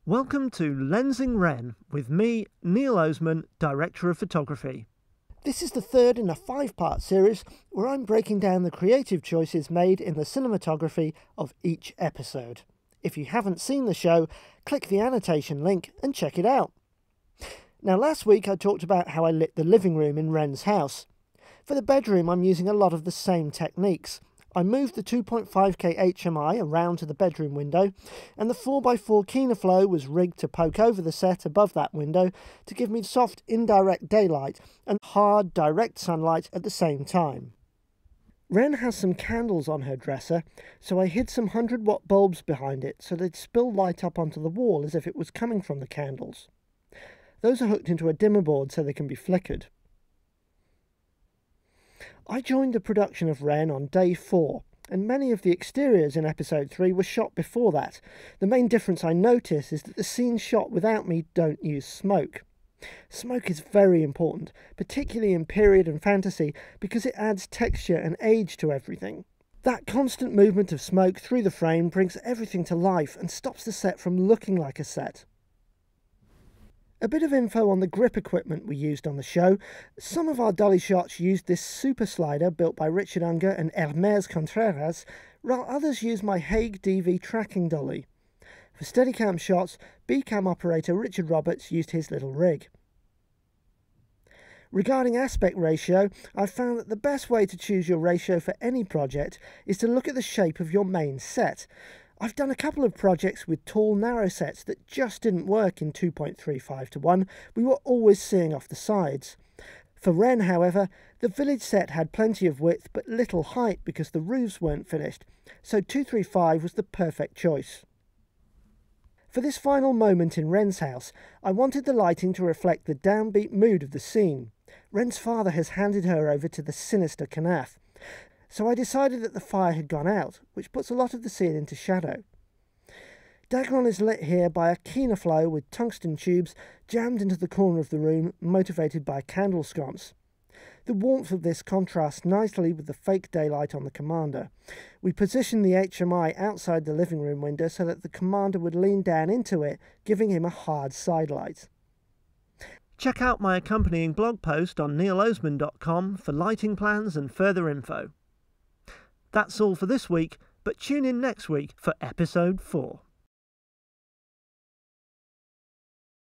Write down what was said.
Welcome to Lensing Wren with me, Neil Oseman, Director of Photography. This is the third in a 5-part series where I'm breaking down the creative choices made in the cinematography of each episode. If you haven't seen the show, click the annotation link and check it out. Now, last week I talked about how I lit the living room in Wren's house. For the bedroom, I'm using a lot of the same techniques. I moved the 2.5K HMI around to the bedroom window, and the 4x4 Kinoflow was rigged to poke over the set above that window to give me soft indirect daylight and hard direct sunlight at the same time. Wren has some candles on her dresser, so I hid some 100-watt bulbs behind it so they'd spill light up onto the wall as if it was coming from the candles. Those are hooked into a dimmer board so they can be flickered. I joined the production of Wren on day 4, and many of the exteriors in episode 3 were shot before that. The main difference I notice is that the scenes shot without me don't use smoke. Smoke is very important, particularly in period and fantasy, because it adds texture and age to everything. That constant movement of smoke through the frame brings everything to life and stops the set from looking like a set. A bit of info on the grip equipment we used on the show. Some of our dolly shots used this super slider built by Richard Unger and Hermes Contreras, while others used my Hague DV tracking dolly. For Steadicam shots, B-cam operator Richard Roberts used his little rig. Regarding aspect ratio, I've found that the best way to choose your ratio for any project is to look at the shape of your main set. I've done a couple of projects with tall, narrow sets that just didn't work in 2.35:1. We were always seeing off the sides. For Wren, however, the village set had plenty of width but little height because the roofs weren't finished, so 235 was the perfect choice. For this final moment in Wren's house, I wanted the lighting to reflect the downbeat mood of the scene. Wren's father has handed her over to the sinister Knaff. So I decided that the fire had gone out, which puts a lot of the scene into shadow. Dagron is lit here by a Kinoflow with tungsten tubes jammed into the corner of the room, motivated by candle sconce. The warmth of this contrasts nicely with the fake daylight on the commander. We positioned the HMI outside the living room window so that the commander would lean down into it, giving him a hard sidelight. Check out my accompanying blog post on neiloseman.com for lighting plans and further info. That's all for this week, but tune in next week for episode 4.